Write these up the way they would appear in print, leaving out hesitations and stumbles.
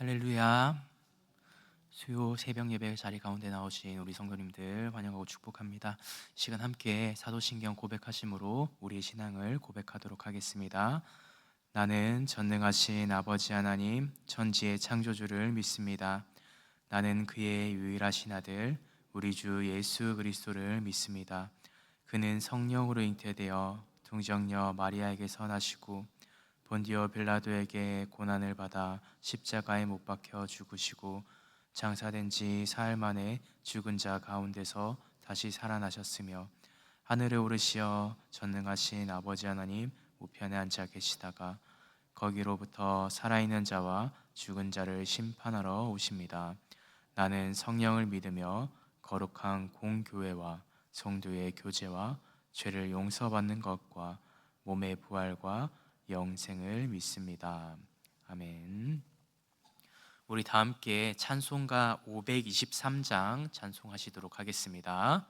할렐루야. 수요 새벽 예배 자리 가운데 나오신 우리 성도님들 환영하고 축복합니다. 시간 함께 사도신경 고백하심으로 우리의 신앙을 고백하도록 하겠습니다. 나는 전능하신 아버지 하나님 천지의 창조주를 믿습니다. 나는 그의 유일하신 아들 우리 주 예수 그리스도를 믿습니다. 그는 성령으로 잉태되어 동정녀 마리아에게서 나시고 본디오 빌라도에게 고난을 받아 십자가에 못 박혀 죽으시고 장사된 지 사흘 만에 죽은 자 가운데서 다시 살아나셨으며 하늘에 오르시어 전능하신 아버지 하나님 우편에 앉아 계시다가 거기로부터 살아있는 자와 죽은 자를 심판하러 오십니다. 나는 성령을 믿으며 거룩한 공교회와 성도의 교제와 죄를 용서받는 것과 몸의 부활과 영생을 믿습니다. 아멘. 우리 다 함께 찬송가 523장 찬송하시도록 하겠습니다.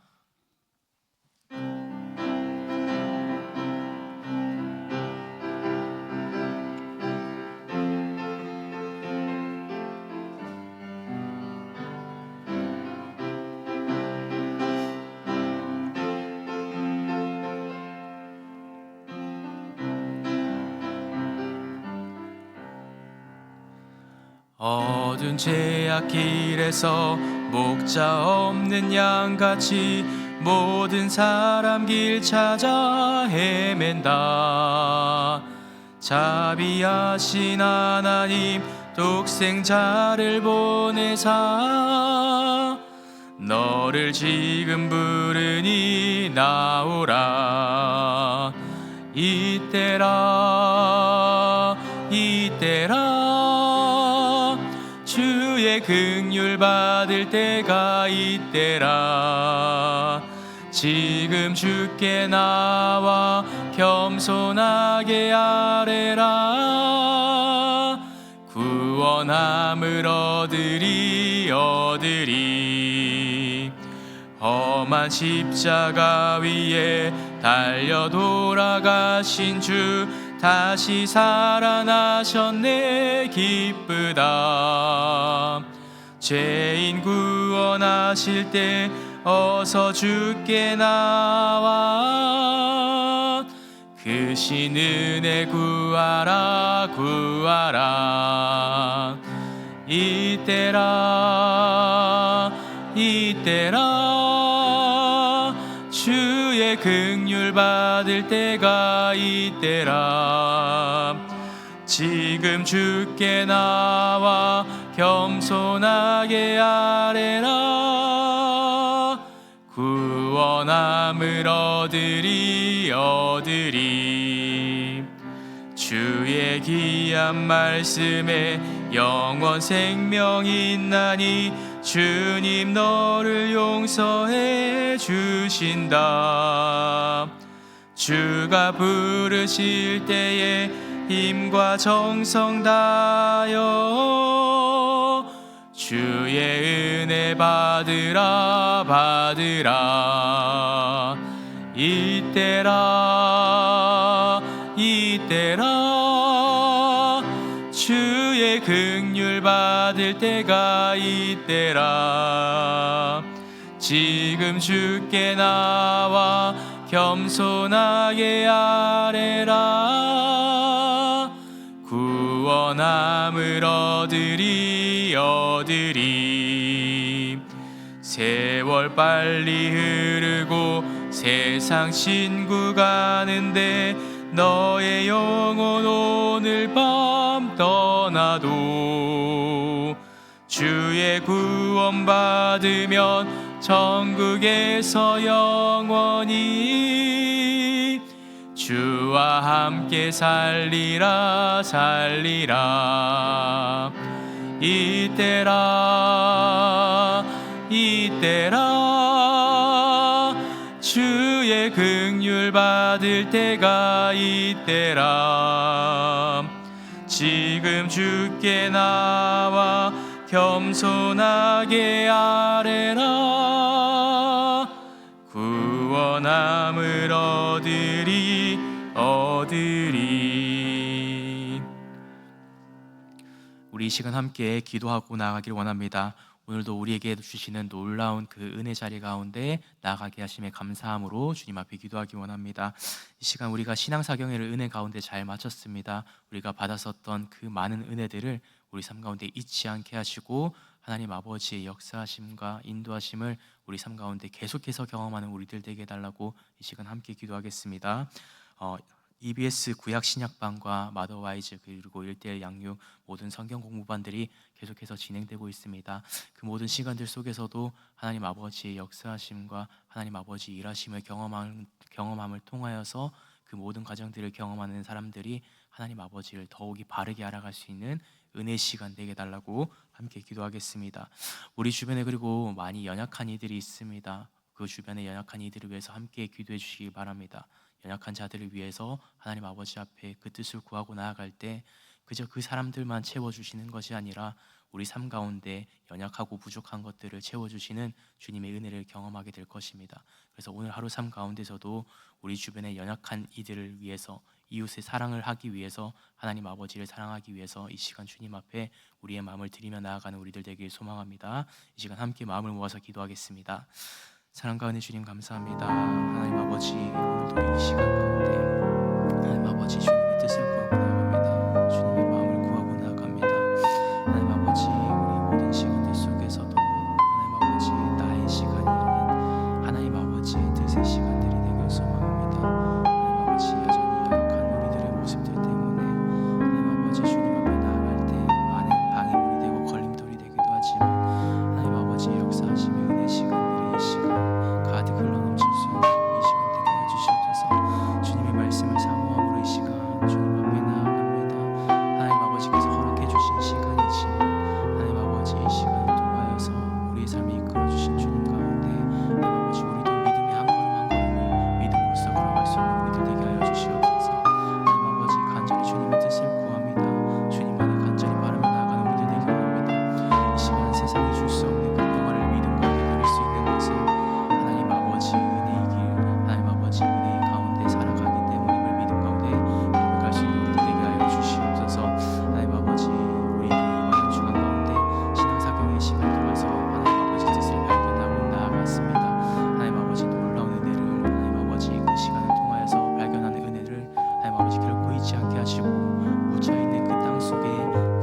어두운 죄악 길에서 목자 없는 양같이 모든 사람 길 찾아 헤맨다. 자비하신 하나님 독생자를 보내사 너를 지금 부르니 나오라. 이때라 주의 긍휼 받을 때가 이때라. 지금 주께 나와 겸손하게 아뢰라. 구원함을 얻으리. 험한 십자가 위에 달려 돌아가신 주 다시 살아나셨네 기쁘다. 죄인 구원하실 때 어서 주께 나와 그 신 은혜 구하라. 이때라 주의 긍휼 받을 때가 이때라. 지금 주께 나와 겸손하게 아뢰라. 구원함을 얻으리. 주의 귀한 말씀에 영원 생명이 있나니 주님 너를 용서해 주신다. 주가 부르실 때에 힘과 정성 다하여 주의 은혜 받으라. 이때라 주의 긍휼 받을 때가 이때라. 지금 주께 나와 겸손하게 아뢰라. 구원함을 얻으리. 세월 빨리 흐르고 세상 신구 가는데 너의 영혼 오늘 밤 떠나도 주의 구원 받으면 천국에서 영원히 주와 함께 살리라. 이때라 주의 긍휼 받을 때가 이때라. 지금 주께 나와 겸손하게 아뢰라. 구원함을 얻으리. 우리 우리 이 시간 함께 기도하고 나아가길 원합니다. 오늘도 우리에게 주시는 놀라운 그 은혜 자리 가운데 나아가게 하심에 감사함으로 주님 앞에 기도하기 원합니다. 이 시간 우리가 신앙사경회를 은혜 가운데 잘 마쳤습니다. 우리가 받았었던 그 많은 은혜들을 우리 삶 가운데 잊지 않게 하시고 하나님 아버지의 역사하심과 인도하심을 우리 삶 가운데 계속해서 경험하는 우리들 되게 해달라고 이 시간 함께 기도하겠습니다. EBS 구약 신약반과 마더와이즈 그리고 1:1 양육 모든 성경 공부반들이 계속해서 진행되고 있습니다. 그 모든 시간들 속에서도 하나님 아버지의 역사하심과 하나님 아버지 일하심을 경험함을 통하여서 그 모든 과정들을 경험하는 사람들이 하나님 아버지를 더욱이 바르게 알아갈 수 있는 은혜 시간 되게 달라고 함께 기도하겠습니다. 우리 주변에 그리고 많이 연약한 이들이 있습니다. 그 주변의 연약한 이들을 위해서 함께 기도해 주시기 바랍니다. 연약한 자들을 위해서 하나님 아버지 앞에 그 뜻을 구하고 나아갈 때 그저 그 사람들만 채워주시는 것이 아니라 우리 삶 가운데 연약하고 부족한 것들을 채워주시는 주님의 은혜를 경험하게 될 것입니다. 그래서 오늘 하루 삶 가운데서도 우리 주변의 연약한 이들을 위해서 이웃의 사랑을 하기 위해서 하나님 아버지를 사랑하기 위해서 이 시간 주님 앞에 우리의 마음을 드리며 나아가는 우리들 되길 소망합니다. 이 시간 함께 마음을 모아서 기도하겠습니다. 사랑과 은혜 주님 감사합니다. 하나님 아버지 오늘도 이 시간 가운데 하나님 아버지 주님의 뜻을 구하고 나아갑니다. 주님의 마음을 구하고 나아갑니다. 하나님 아버지 우리 모든 시간들 속에서도 하나님 아버지 나의 시간이 아닌 하나님 아버지의 뜻의 시간들이 되길 소망합니다. 하나님 아버지 여전히 연약한 우리들의 모습들 때문에 하나님 아버지 주님 앞에 나아갈 때 많은 방해물이 되고 걸림돌이 되기도 하지만 하나님 아버지의 역사하심의 은혜 시간들이 이 시간 가득 흘러넘칠 수 있는 이 시간 되게 하여 주시옵소서. 주님의 말씀을 사모함으로 이 시간 주님 앞에 나아갑니다. 하나님 아버지께서 허락해 주신 시간이지만 하나님 아버지 이 시간을 통하여서 우리의 삶에 이끌어 주신 주님 가운데 하나님 아버지 우리도 믿음의 한 걸음 한 걸음을 믿음으로써 걸어갈 수 있는 우리들 되게 하여 주시옵소서. 하나님 아버지 간절히 주님의 뜻을 구합니다. 주님만을 간절히 바라며 나아가는 우리들 되게 원합니다. 이 시간 세상이 줄 수 없는 그 평화를 믿음과 누릴 수 있는 것은 하나님 아버지 은혜이길 하나님 아버지 은혜 가운데 살아가기 때문임을 믿음 가운데 고백할 수 있는 우리들 되게 하여 주시옵소서. 하나님 아버지 우리에게 이와 한 주간 가운데 신앙사경의 시간 통해서 하나님 아버지 뜻을 발견하고 나아갔습니다. 하나님 아버지 놀라운 은혜를 하나님 아버지 그 시간을 통하여서 발견하는 은혜를 하나님 아버지 결코 잊지 않게 하시고 묻혀있는 그 땅 속에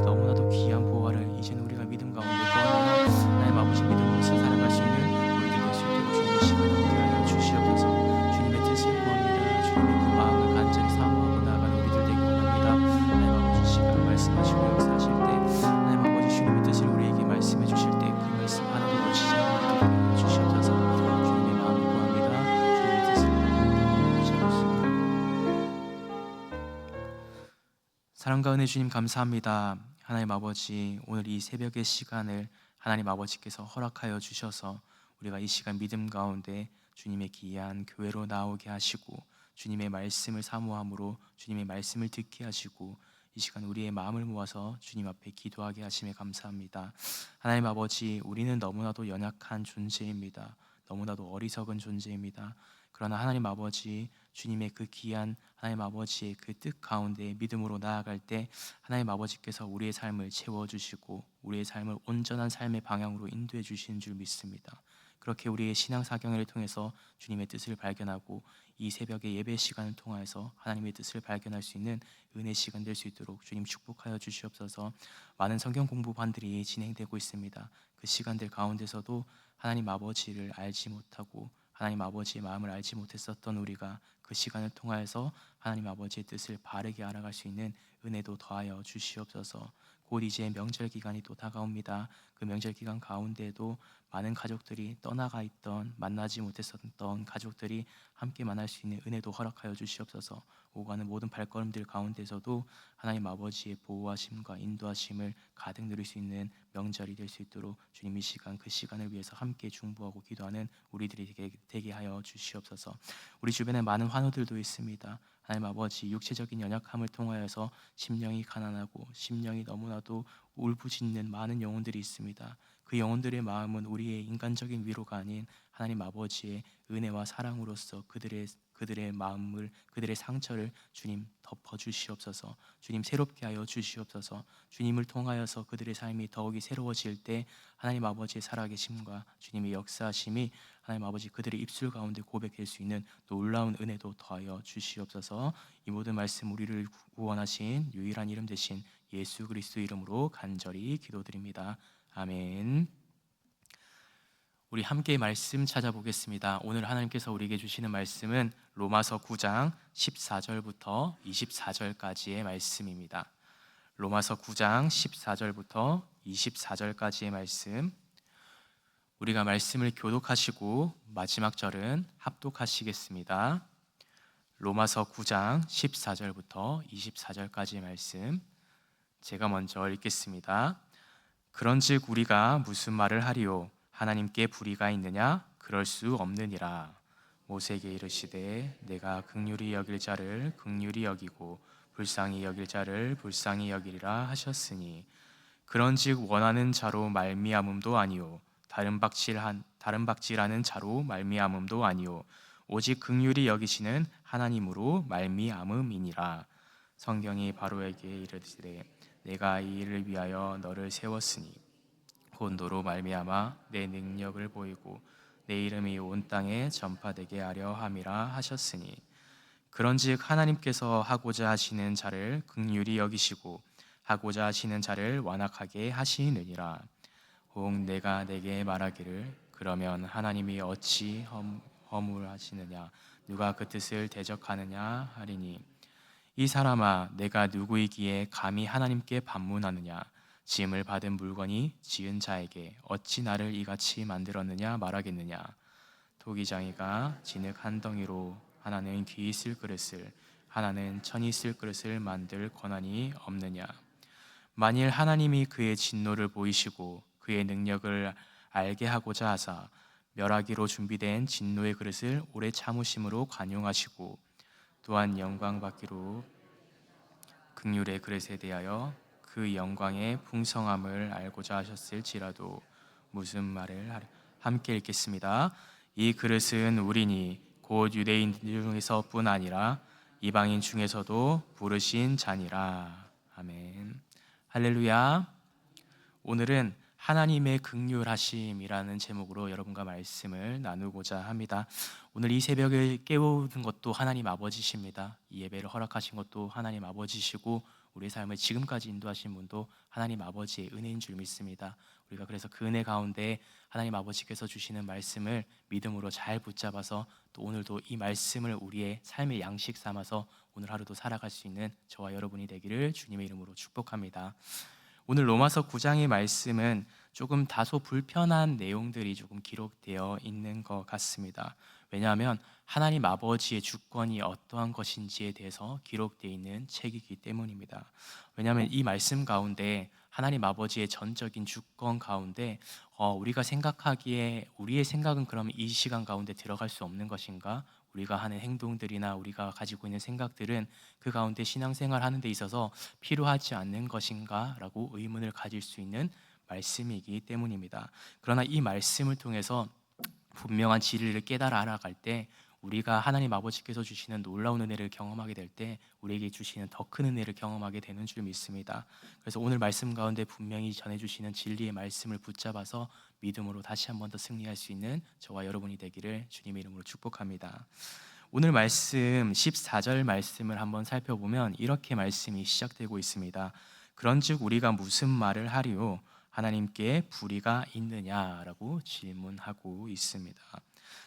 너무나도 귀한 보화를 이제는 우리가 믿음 가운데 꺼내어 하나님 아버지 믿음으로써 살아갈 수 있는 우리들 될 수 있도록 주님의 시간 함께 하여 주시옵소서. 주님의 뜻을 구합니다. 주님의 그 마음을 간절히 사모하고 나아가는 우리들 되기 원합니다. 하나님 아버지 시간 말씀하시고 역사하실 때 하나님 아버지 주님의 뜻을 우리에게 말씀해 주실 때 그 말씀 하나도 놓치지 않는 우리들 되게 하여 주시옵소서. 주님의 마음을 구합니다. 주님의 뜻을 구하옵소서. 사랑과 은혜 주님 감사합니다. 하나님 아버지 오늘 이 새벽의 시간을 하나님 아버지께서 허락하여 주셔서 우리가 이 시간 믿음 가운데 주님의 귀한 교회로 나오게 하시고 주님의 말씀을 사모함으로 주님의 말씀을 듣게 하시고 이 시간 우리의 마음을 모아서 주님 앞에 기도하게 하심에 감사합니다. 하나님 아버지 우리는 너무나도 연약한 존재입니다. 너무나도 어리석은 존재입니다. 그러나 하나님 아버지 주님의 그 귀한 하나님 아버지의 그 뜻 가운데 믿음으로 나아갈 때 하나님 아버지께서 우리의 삶을 채워주시고 우리의 삶을 온전한 삶의 방향으로 인도해 주시는 줄 믿습니다. 그렇게 우리의 신앙사경회를 통해서 주님의 뜻을 발견하고 이 새벽의 예배 시간을 통해서 하나님의 뜻을 발견할 수 있는 은혜 시간 될 수 있도록 주님 축복하여 주시옵소서. 많은 성경 공부반들이 진행되고 있습니다. 그 시간들 가운데서도 하나님 아버지를 알지 못하고 하나님 아버지의 마음을 알지 못했었던 우리가 그 시간을 통하여서 하나님 아버지의 뜻을 바르게 알아갈 수 있는 은혜도 더하여 주시옵소서. 곧 이제 명절 기간이 또 다가옵니다. 그 명절 기간 가운데에도 많은 가족들이 떠나가 있던 만나지 못했었던 가족들이 함께 만날 수 있는 은혜도 허락하여 주시옵소서. 오가는 모든 발걸음들 가운데서도 하나님 아버지의 보호하심과 인도하심을 가득 누릴 수 있는 명절이 될 수 있도록 주님 이 시간 그 시간을 위해서 함께 중보하고 기도하는 우리들이 되게 하여 주시옵소서. 우리 주변에 많은 환우들도 있습니다. 하나님 아버지 육체적인 연약함을 통하여서 심령이 가난하고 심령이 너무나도 울부짖는 많은 영혼들이 있습니다. 그 영혼들의 마음은 우리의 인간적인 위로가 아닌 하나님 아버지의 은혜와 사랑으로서 그들의 그들의 마음을, 그들의 상처를 주님 덮어 주시옵소서. 주님 새롭게 하여 주시옵소서. 주님을 통하여서 그들의 삶이 더욱이 새로워질 때 하나님 아버지의 살아계심과 주님의 역사하심이 하나님 아버지 그들의 입술 가운데 고백할 수 있는 놀라운 은혜도 더하여 주시옵소서. 이 모든 말씀 우리를 구원하신 유일한 이름 되신 예수 그리스도 이름으로 간절히 기도드립니다. 아멘. 우리 함께 말씀 찾아보겠습니다. 오늘 하나님께서 우리에게 주시는 말씀은 로마서 9장 14절부터 24절까지의 말씀입니다. 로마서 9장 14절부터 24절까지의 말씀. 우리가 말씀을 교독하시고 마지막 절은 합독하시겠습니다. 로마서 9장 14절부터 24절까지의 말씀. 제가 먼저 읽겠습니다. 그런즉 우리가 무슨 말을 하리요? 하나님께 불의가 있느냐? 그럴 수 없느니라. 모세에게 이르시되 내가 긍휼히 여길 자를 긍휼히 여기고 불쌍히 여길 자를 불쌍히 여기리라 하셨으니 그런즉 원하는 자로 말미암음도 아니요 다른 박질하는 자로 말미암음도 아니요 오직 긍휼히 여기시는 하나님으로 말미암음이니라. 성경이 바로에게 이르시되 내가 이 일을 위하여 너를 세웠으니 곧 너로 말미암아 내 능력을 보이고 내 이름이 온 땅에 전파되게 하려 함이라 하셨으니 그런즉 하나님께서 하고자 하시는 자를 긍휼히 여기시고 하고자 하시는 자를 완악하게 하시느니라. 혹 내가 내게 말하기를 그러면 하나님이 어찌 허물하시느냐 누가 그 뜻을 대적하느냐 하리니 이 사람아 내가 누구이기에 감히 하나님께 반문하느냐 지음을 받은 물건이 지은 자에게 어찌 나를 이같이 만들었느냐 말하겠느냐. 토기장이가 진흙 한 덩이로 하나는 귀 있을 그릇을 하나는 천이 있을 그릇을 만들 권한이 없느냐. 만일 하나님이 그의 진노를 보이시고 그의 능력을 알게 하고자 하사 멸하기로 준비된 진노의 그릇을 오래 참으심으로 관용하시고 또한 영광 받기로 긍휼의 그릇에 대하여 그 영광의 풍성함을 알고자 하셨을지라도 무슨 말을 하려. 함께 읽겠습니다. 이 그릇은 우리니 곧 유대인 중에서뿐 아니라 이방인 중에서도 부르신 자니라. 아멘. 할렐루야. 오늘은 하나님의 긍휼하심이라는 제목으로 여러분과 말씀을 나누고자 합니다. 오늘 이 새벽을 깨우는 것도 하나님 아버지십니다. 이 예배를 허락하신 것도 하나님 아버지시고 우리의 삶을 지금까지 인도하신 분도 하나님 아버지의 은혜인 줄 믿습니다. 우리가 그래서 그 은혜 가운데 하나님 아버지께서 주시는 말씀을 믿음으로 잘 붙잡아서 또 오늘도 이 말씀을 우리의 삶의 양식 삼아서 오늘 하루도 살아갈 수 있는 저와 여러분이 되기를 주님의 이름으로 축복합니다. 오늘 로마서 9장의 말씀은 조금 다소 불편한 내용들이 조금 기록되어 있는 것 같습니다. 왜냐하면 하나님 아버지의 주권이 어떠한 것인지에 대해서 기록되어 있는 책이기 때문입니다. 왜냐하면 이 말씀 가운데 하나님 아버지의 전적인 주권 가운데 우리가 생각하기에 우리의 생각은 그럼 이 시간 가운데 들어갈 수 없는 것인가? 우리가 하는 행동들이나 우리가 가지고 있는 생각들은 그 가운데 신앙생활 하는 데 있어서 필요하지 않는 것인가? 라고 의문을 가질 수 있는 말씀이기 때문입니다. 그러나 이 말씀을 통해서 분명한 진리를 깨달아 알아갈 때 우리가 하나님 아버지께서 주시는 놀라운 은혜를 경험하게 될 때 우리에게 주시는 더 큰 은혜를 경험하게 되는 줄 믿습니다. 그래서 오늘 말씀 가운데 분명히 전해주시는 진리의 말씀을 붙잡아서 믿음으로 다시 한 번 더 승리할 수 있는 저와 여러분이 되기를 주님의 이름으로 축복합니다. 오늘 말씀 14절 말씀을 한번 살펴보면 이렇게 말씀이 시작되고 있습니다. 그런즉 우리가 무슨 말을 하리요? 하나님께 불의가 있느냐라고 질문하고 있습니다.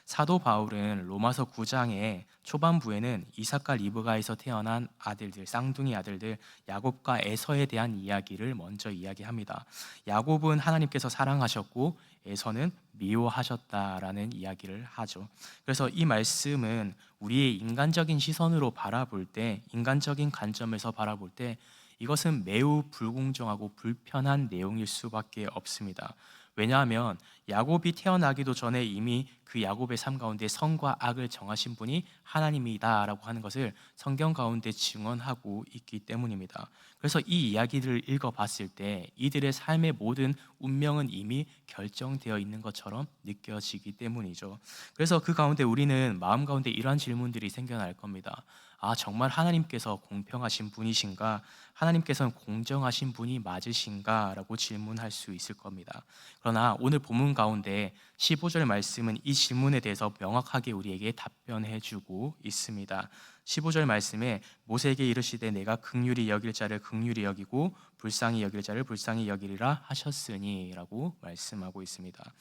사도 바울은 로마서 9장의 초반부에는 이삭과 리브가에서 태어난 아들들, 쌍둥이 아들들 야곱과 에서에 대한 이야기를 먼저 이야기합니다. 야곱은 하나님께서 사랑하셨고 에서는 미워하셨다라는 이야기를 하죠. 그래서 이 말씀은 우리의 인간적인 시선으로 바라볼 때, 인간적인 관점에서 바라볼 때 이것은 매우 불공정하고 불편한 내용일 수밖에 없습니다. 왜냐하면 야곱이 태어나기도 전에 이미 그 야곱의 삶 가운데 선과 악을 정하신 분이 하나님이다라고 하는 것을 성경 가운데 증언하고 있기 때문입니다. 그래서 이 이야기를 읽어봤을 때 이들의 삶의 모든 운명은 이미 결정되어 있는 것처럼 느껴지기 때문이죠. 그래서 그 가운데 우리는 마음 가운데 이러한 질문들이 생겨날 겁니다. 아, 정말 하나님께서 공평하신 분이신가? 하나님께서는 공정하신 분이 맞으신가? 라고 질문할 수 있을 겁니다. 그러나 오늘 본문 가운데 15절 말씀은 이 질문에 대해서 명확하게 우리에게 답변해 주고 있습니다. 15절 말씀에 모세에게 이르시되 내가 긍휼히 여길 자를 긍휼히 여기고 불쌍히 여길 자를 불쌍히 여기리라 하셨으니라고 말씀하고 있습니다.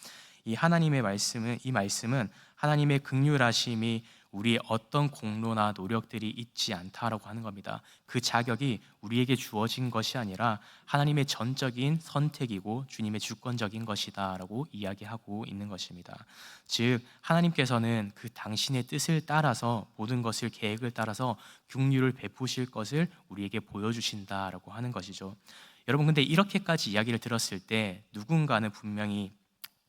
이 말씀은 하나님의 긍휼하심이 우리의 어떤 공로나 노력들이 있지 않다라고 하는 겁니다. 그 자격이 우리에게 주어진 것이 아니라 하나님의 전적인 선택이고 주님의 주권적인 것이다라고 이야기하고 있는 것입니다. 즉 하나님께서는 그 당신의 뜻을 따라서 모든 것을 계획을 따라서 긍휼을 베푸실 것을 우리에게 보여주신다라고 하는 것이죠. 여러분, 근데 이렇게까지 이야기를 들었을 때 누군가는 분명히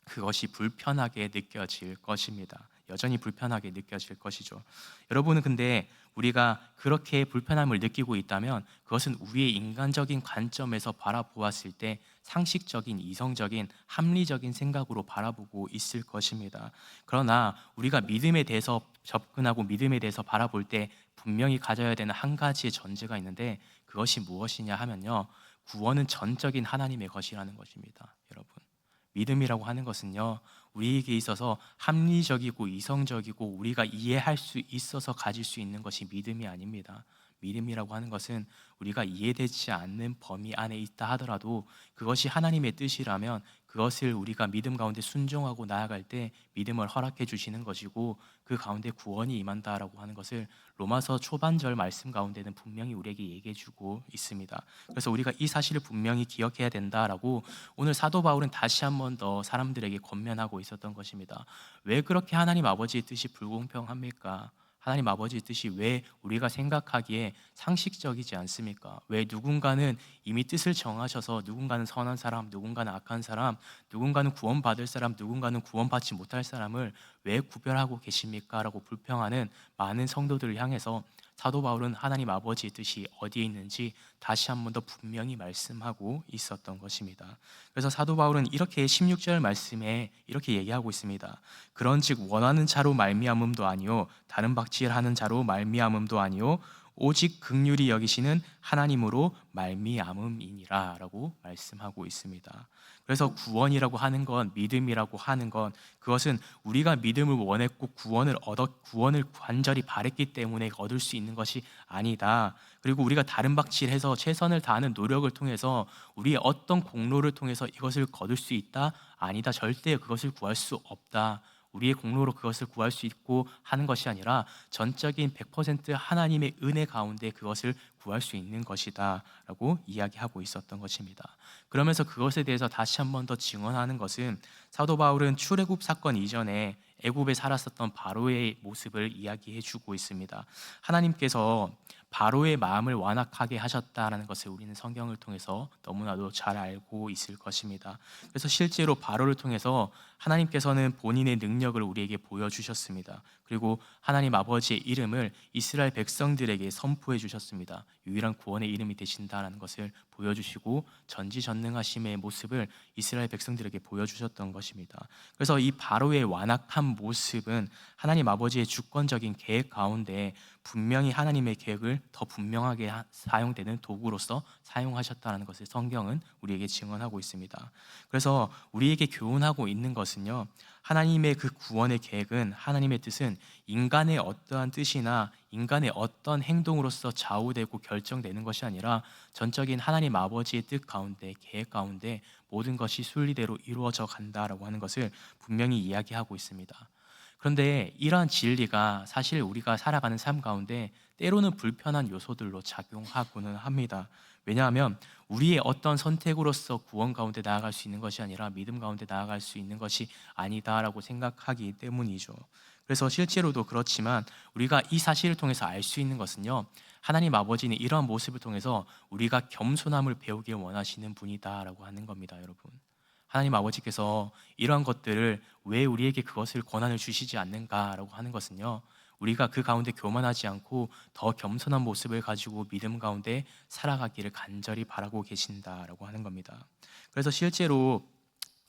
그것이 불편하게 느껴질 것입니다. 여전히 불편하게 느껴질 것이죠. 여러분은 근데 우리가 그렇게 불편함을 느끼고 있다면 그것은 우리의 인간적인 관점에서 바라보았을 때 상식적인, 이성적인, 합리적인 생각으로 바라보고 있을 것입니다. 그러나 우리가 믿음에 대해서 접근하고 믿음에 대해서 바라볼 때 분명히 가져야 되는 한 가지의 전제가 있는데 그것이 무엇이냐 하면요, 구원은 전적인 하나님의 것이라는 것입니다. 여러분, 믿음이라고 하는 것은요, 우리에게 있어서 합리적이고 이성적이고 우리가 이해할 수 있어서 가질 수 있는 것이 믿음이 아닙니다. 믿음이라고 하는 것은 우리가 이해되지 않는 범위 안에 있다 하더라도 그것이 하나님의 뜻이라면 그것을 우리가 믿음 가운데 순종하고 나아갈 때 믿음을 허락해 주시는 것이고 그 가운데 구원이 임한다라고 하는 것을 로마서 초반절 말씀 가운데는 분명히 우리에게 얘기해 주고 있습니다. 그래서 우리가 이 사실을 분명히 기억해야 된다라고 오늘 사도 바울은 다시 한 번 더 사람들에게 권면하고 있었던 것입니다. 왜 그렇게 하나님 아버지의 뜻이 불공평합니까? 하나님 아버지의 뜻이 왜 우리가 생각하기에 상식적이지 않습니까? 왜 누군가는 이미 뜻을 정하셔서 누군가는 선한 사람, 누군가는 악한 사람, 누군가는 구원받을 사람, 누군가는 구원받지 못할 사람을 왜 구별하고 계십니까? 라고 불평하는 많은 성도들을 향해서 사도 바울은 하나님 아버지의 뜻이 어디에 있는지 다시 한 번 더 분명히 말씀하고 있었던 것입니다. 그래서 사도 바울은 이렇게 16절 말씀에 이렇게 얘기하고 있습니다. 그런즉 원하는 자로 말미암음도 아니요 다른 박질하는 자로 말미암음도 아니요 오직 긍휼히 여기시는 하나님으로 말미암음이니라라고 말씀하고 있습니다. 그래서 구원이라고 하는 건, 믿음이라고 하는 건 그것은 우리가 믿음을 원했고 구원을 간절히 바랬기 때문에 얻을 수 있는 것이 아니다. 그리고 우리가 다른 박질해서 최선을 다하는 노력을 통해서 우리의 어떤 공로를 통해서 이것을 거둘 수 있다? 아니다. 절대 그것을 구할 수 없다. 우리의 공로로 그것을 구할 수 있고 하는 것이 아니라 전적인 100% 하나님의 은혜 가운데 그것을 구할 수 있는 것이다 라고 이야기하고 있었던 것입니다. 그러면서 그것에 대해서 다시 한 번 더 증언하는 것은 사도 바울은 출애굽 사건 이전에 애굽에 살았었던 바로의 모습을 이야기해 주고 있습니다. 하나님께서 바로의 마음을 완악하게 하셨다라는 것을 우리는 성경을 통해서 너무나도 잘 알고 있을 것입니다. 그래서 실제로 바로를 통해서 하나님께서는 본인의 능력을 우리에게 보여주셨습니다. 그리고 하나님 아버지의 이름을 이스라엘 백성들에게 선포해 주셨습니다. 유일한 구원의 이름이 되신다라는 것을 보여주시고 전지전능하심의 모습을 이스라엘 백성들에게 보여주셨던 것입니다. 그래서 이 바로의 완악한 모습은 하나님 아버지의 주권적인 계획 가운데 분명히 하나님의 계획을 더 분명하게 사용되는 도구로서 사용하셨다는 것을 성경은 우리에게 증언하고 있습니다. 그래서 우리에게 교훈하고 있는 것은요, 하나님의 그 구원의 계획은, 하나님의 뜻은 인간의 어떠한 뜻이나 인간의 어떤 행동으로서 좌우되고 결정되는 것이 아니라 전적인 하나님 아버지의 뜻 가운데, 계획 가운데 모든 것이 순리대로 이루어져 간다라고 하는 것을 분명히 이야기하고 있습니다. 그런데 이러한 진리가 사실 우리가 살아가는 삶 가운데 때로는 불편한 요소들로 작용하고는 합니다. 왜냐하면 우리의 어떤 선택으로서 구원 가운데 나아갈 수 있는 것이 아니라 믿음 가운데 나아갈 수 있는 것이 아니다라고 생각하기 때문이죠. 그래서 실제로도 그렇지만 우리가 이 사실을 통해서 알 수 있는 것은요, 하나님 아버지는 이러한 모습을 통해서 우리가 겸손함을 배우길 원하시는 분이다라고 하는 겁니다, 여러분. 하나님 아버지께서 이러한 것들을 왜 우리에게 그것을 권한을 주시지 않는가라고 하는 것은요, 우리가 그 가운데 교만하지 않고 더 겸손한 모습을 가지고 믿음 가운데 살아가기를 간절히 바라고 계신다라고 하는 겁니다. 그래서 실제로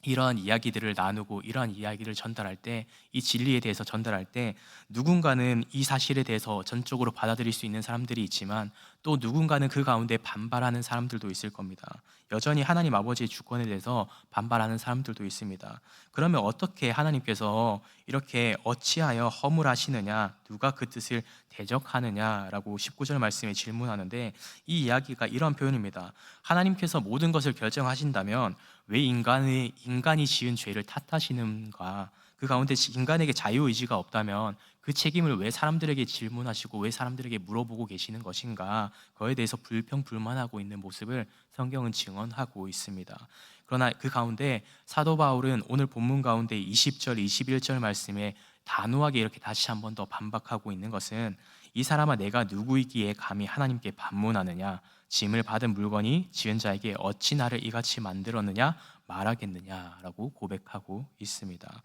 이러한 이야기들을 나누고 이러한 이야기를 전달할 때, 이 진리에 대해서 전달할 때 누군가는 이 사실에 대해서 전적으로 받아들일 수 있는 사람들이 있지만, 또 누군가는 그 가운데 반발하는 사람들도 있을 겁니다. 여전히 하나님 아버지의 주권에 대해서 반발하는 사람들도 있습니다. 그러면 어떻게 하나님께서 이렇게 어찌하여 허물하시느냐, 누가 그 뜻을 대적하느냐라고 19절 말씀에 질문하는데, 이 이야기가 이런 표현입니다. 하나님께서 모든 것을 결정하신다면 왜 인간이 지은 죄를 탓하시는가? 그 가운데 인간에게 자유의지가 없다면 그 책임을 왜 사람들에게 질문하시고 왜 사람들에게 물어보고 계시는 것인가? 그거에 대해서 불평불만하고 있는 모습을 성경은 증언하고 있습니다. 그러나 그 가운데 사도 바울은 오늘 본문 가운데 20절, 21절 말씀에 단호하게 이렇게 다시 한 번 더 반박하고 있는 것은, 이 사람아 내가 누구이기에 감히 하나님께 반문하느냐? 짐을 받은 물건이 지은 자에게 어찌 나를 이같이 만들었느냐 말하겠느냐라고 고백하고 있습니다.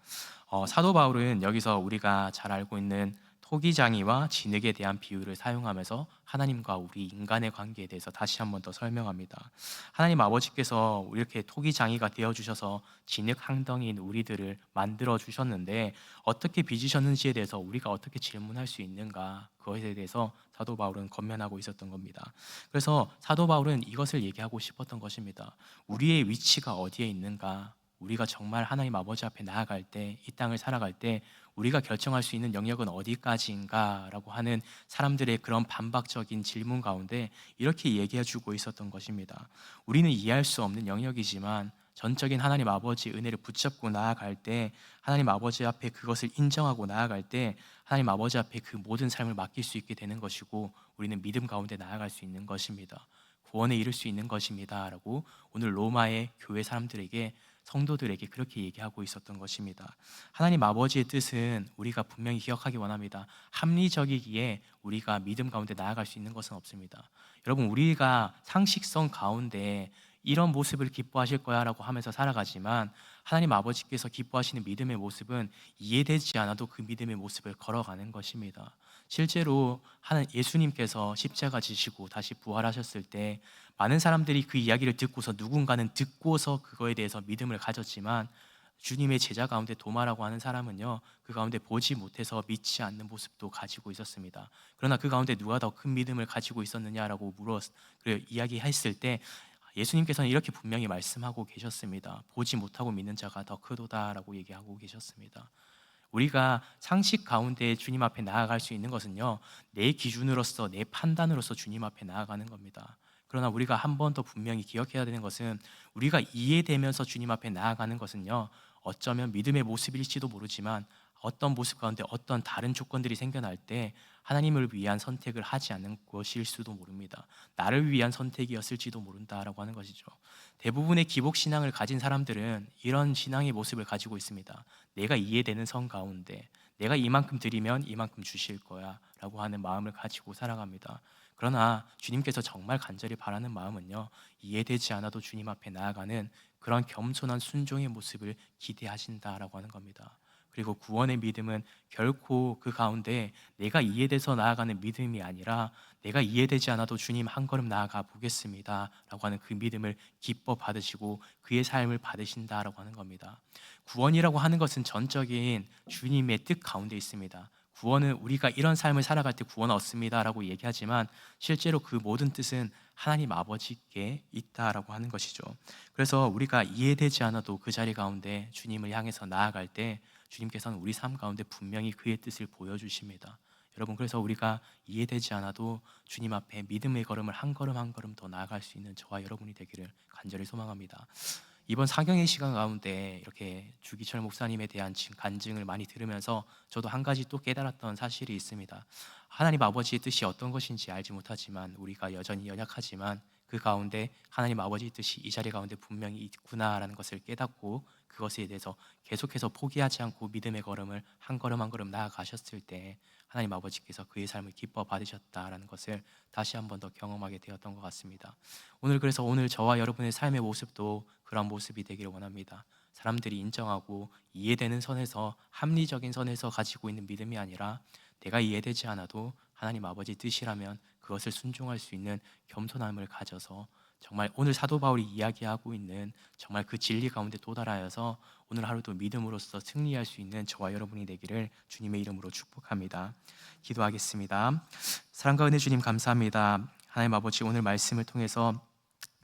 사도 바울은 여기서 우리가 잘 알고 있는 토기장이와 진흙에 대한 비유를 사용하면서 하나님과 우리 인간의 관계에 대해서 다시 한 번 더 설명합니다. 하나님 아버지께서 이렇게 토기장이가 되어 주셔서 진흙 항덩이인 우리들을 만들어 주셨는데, 어떻게 빚으셨는지에 대해서 우리가 어떻게 질문할 수 있는가, 그것에 대해서 사도 바울은 권면하고 있었던 겁니다. 그래서 사도 바울은 이것을 얘기하고 싶었던 것입니다. 우리의 위치가 어디에 있는가? 우리가 정말 하나님 아버지 앞에 나아갈 때, 이 땅을 살아갈 때 우리가 결정할 수 있는 영역은 어디까지인가? 라고 하는 사람들의 그런 반박적인 질문 가운데 이렇게 얘기해 주고 있었던 것입니다. 우리는 이해할 수 없는 영역이지만 전적인 하나님 아버지 은혜를 붙잡고 나아갈 때, 하나님 아버지 앞에 그것을 인정하고 나아갈 때 하나님 아버지 앞에 그 모든 삶을 맡길 수 있게 되는 것이고, 우리는 믿음 가운데 나아갈 수 있는 것입니다. 구원에 이를 수 있는 것입니다 라고 오늘 로마의 교회 사람들에게, 성도들에게 그렇게 얘기하고 있었던 것입니다. 하나님 아버지의 뜻은 우리가 분명히 기억하기 원합니다. 합리적이기에 우리가 믿음 가운데 나아갈 수 있는 것은 없습니다. 여러분, 우리가 상식성 가운데 이런 모습을 기뻐하실 거야 라고 하면서 살아가지만, 하나님 아버지께서 기뻐하시는 믿음의 모습은 이해되지 않아도 그 믿음의 모습을 걸어가는 것입니다. 실제로 예수님께서 십자가 지시고 다시 부활하셨을 때 많은 사람들이 그 이야기를 듣고서, 누군가는 듣고서 그거에 대해서 믿음을 가졌지만, 주님의 제자 가운데 도마라고 하는 사람은요, 그 가운데 보지 못해서 믿지 않는 모습도 가지고 있었습니다. 그러나 그 가운데 누가 더 큰 믿음을 가지고 있었느냐라고 이야기했을 때, 예수님께서는 이렇게 분명히 말씀하고 계셨습니다. 보지 못하고 믿는 자가 더 크도다라고 얘기하고 계셨습니다. 우리가 상식 가운데 주님 앞에 나아갈 수 있는 것은요, 내 기준으로서, 내 판단으로서 주님 앞에 나아가는 겁니다. 그러나 우리가 한 번 더 분명히 기억해야 되는 것은, 우리가 이해되면서 주님 앞에 나아가는 것은요, 어쩌면 믿음의 모습일지도 모르지만 어떤 모습 가운데 어떤 다른 조건들이 생겨날 때 하나님을 위한 선택을 하지 않는 것일 수도 모릅니다. 나를 위한 선택이었을지도 모른다라고 하는 것이죠. 대부분의 기복 신앙을 가진 사람들은 이런 신앙의 모습을 가지고 있습니다. 내가 이해되는 선 가운데 내가 이만큼 드리면 이만큼 주실 거야 라고 하는 마음을 가지고 살아갑니다. 그러나 주님께서 정말 간절히 바라는 마음은요, 이해되지 않아도 주님 앞에 나아가는 그런 겸손한 순종의 모습을 기대하신다라고 하는 겁니다. 그리고 구원의 믿음은 결코 그 가운데 내가 이해돼서 나아가는 믿음이 아니라, 내가 이해되지 않아도 주님 한 걸음 나아가 보겠습니다 라고 하는 그 믿음을 기뻐 받으시고 그의 삶을 받으신다라고 하는 겁니다. 구원이라고 하는 것은 전적인 주님의 뜻 가운데 있습니다. 구원은 우리가 이런 삶을 살아갈 때 구원 얻습니다 라고 얘기하지만, 실제로 그 모든 뜻은 하나님 아버지께 있다라고 하는 것이죠. 그래서 우리가 이해되지 않아도 그 자리 가운데 주님을 향해서 나아갈 때 주님께서는 우리 삶 가운데 분명히 그의 뜻을 보여주십니다. 여러분, 그래서 우리가 이해되지 않아도 주님 앞에 믿음의 걸음을 한 걸음 한 걸음 더 나아갈 수 있는 저와 여러분이 되기를 간절히 소망합니다. 이번 사경의 시간 가운데 이렇게 주기철 목사님에 대한 간증을 많이 들으면서 저도 한 가지 또 깨달았던 사실이 있습니다. 하나님 아버지의 뜻이 어떤 것인지 알지 못하지만, 우리가 여전히 연약하지만 그 가운데 하나님 아버지 뜻이 이 자리 가운데 분명히 있구나라는 것을 깨닫고 그것에 대해서 계속해서 포기하지 않고 믿음의 걸음을 한 걸음 한 걸음 나아가셨을 때 하나님 아버지께서 그의 삶을 기뻐 받으셨다라는 것을 다시 한 번 더 경험하게 되었던 것 같습니다. 그래서 오늘 저와 여러분의 삶의 모습도 그런 모습이 되기를 원합니다. 사람들이 인정하고 이해되는 선에서, 합리적인 선에서 가지고 있는 믿음이 아니라 내가 이해되지 않아도 하나님 아버지 뜻이라면 그것을 순종할 수 있는 겸손함을 가져서 정말 오늘 사도 바울이 이야기하고 있는 정말 그 진리 가운데 도달하여서 오늘 하루도 믿음으로써 승리할 수 있는 저와 여러분이 되기를 주님의 이름으로 축복합니다. 기도하겠습니다. 사랑과 은혜 주님 감사합니다. 하나님 아버지, 오늘 말씀을 통해서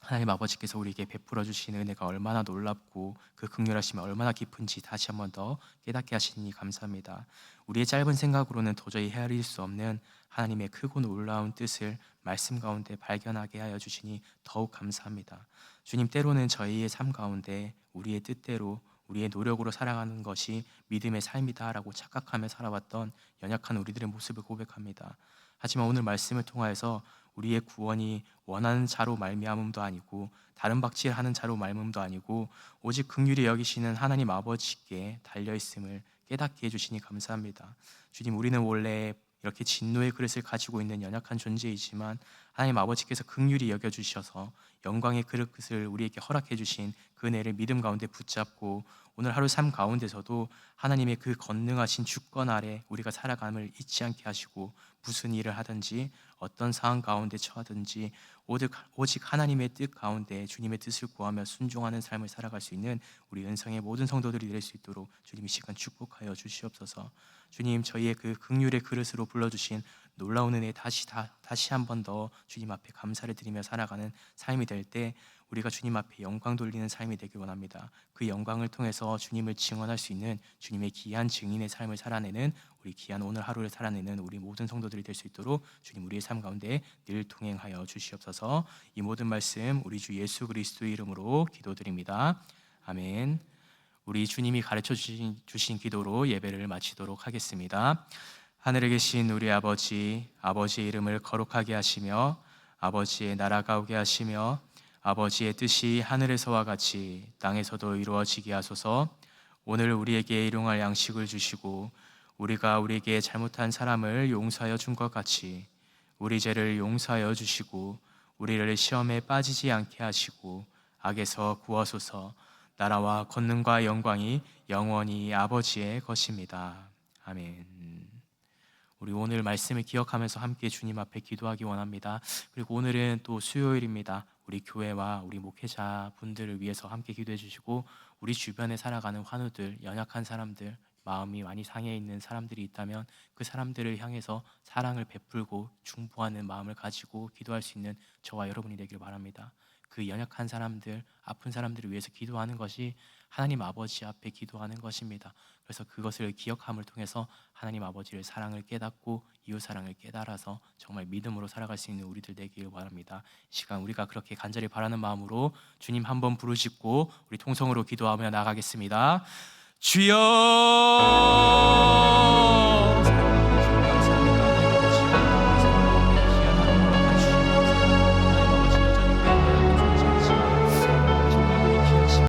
하나님 아버지께서 우리에게 베풀어 주신 은혜가 얼마나 놀랍고 그 긍휼하심이 얼마나 깊은지 다시 한 번 더 깨닫게 하시니 감사합니다. 우리의 짧은 생각으로는 도저히 헤아릴 수 없는 하나님의 크고 놀라운 뜻을 말씀 가운데 발견하게 하여 주시니 더욱 감사합니다. 주님, 때로는 저희의 삶 가운데 우리의 뜻대로 우리의 노력으로 살아가는 것이 믿음의 삶이다라고 착각하며 살아왔던 연약한 우리들의 모습을 고백합니다. 하지만 오늘 말씀을 통하여서 우리의 구원이 원하는 자로 말미암음도 아니고 다른 박질하는 자로 말미암음도 아니고 오직 긍휼히 여기시는 하나님 아버지께 달려있음을 깨닫게 해주시니 감사합니다. 주님, 우리는 원래 이렇게 진노의 그릇을 가지고 있는 연약한 존재이지만 하나님 아버지께서 긍휼히 여겨주셔서 영광의 그릇을 우리에게 허락해 주신 그 은혜를 믿음 가운데 붙잡고 오늘 하루 삶 가운데서도 하나님의 그 권능하신 주권 아래 우리가 살아감을 잊지 않게 하시고 무슨 일을 하든지 어떤 상황 가운데 처하든지 오직 하나님의 뜻 가운데 주님의 뜻을 구하며 순종하는 삶을 살아갈 수 있는 우리 은성의 모든 성도들이 될 수 있도록 주님 이 시간 축복하여 주시옵소서. 주님, 저희의 그 긍휼의 그릇으로 불러주신 놀라운 은혜 다시 한 번 더 주님 앞에 감사를 드리며 살아가는 삶이 될 때 우리가 주님 앞에 영광 돌리는 삶이 되길 원합니다. 그 영광을 통해서 주님을 증언할 수 있는 주님의 귀한 증인의 삶을 살아내는 우리 귀한 오늘 하루를 살아내는 우리 모든 성도들이 될 수 있도록 주님 우리의 삶 가운데 늘 동행하여 주시옵소서. 이 모든 말씀 우리 주 예수 그리스도의 이름으로 기도드립니다. 아멘. 우리 주님이 가르쳐 주신 기도로 예배를 마치도록 하겠습니다. 하늘에 계신 우리 아버지, 아버지의 이름을 거룩하게 하시며 아버지의 나라가 오게 하시며 아버지의 뜻이 하늘에서와 같이 땅에서도 이루어지게 하소서. 오늘 우리에게 일용할 양식을 주시고 우리가 우리에게 잘못한 사람을 용서하여 준 것 같이 우리 죄를 용서하여 주시고 우리를 시험에 빠지지 않게 하시고 악에서 구하소서. 나라와 권능과 영광이 영원히 아버지의 것입니다. 아멘. 우리 오늘 말씀을 기억하면서 함께 주님 앞에 기도하기 원합니다. 그리고 오늘은 또 수요일입니다. 우리 교회와 우리 목회자 분들을 위해서 함께 기도해 주시고 우리 주변에 살아가는 환우들, 연약한 사람들, 마음이 많이 상해 있는 사람들이 있다면 그 사람들을 향해서 사랑을 베풀고 중보하는 마음을 가지고 기도할 수 있는 저와 여러분이 되기를 바랍니다. 그 연약한 사람들, 아픈 사람들을 위해서 기도하는 것이 하나님 아버지 앞에 기도하는 것입니다. 그래서 그것을 기억함을 통해서 하나님 아버지의 사랑을 깨닫고 이웃 사랑을 깨달아서 정말 믿음으로 살아갈 수 있는 우리들 되기를 바랍니다. 이 시간 우리가 그렇게 간절히 바라는 마음으로 주님 한번 부르짖고 우리 통성으로 기도하며 나가겠습니다. 주여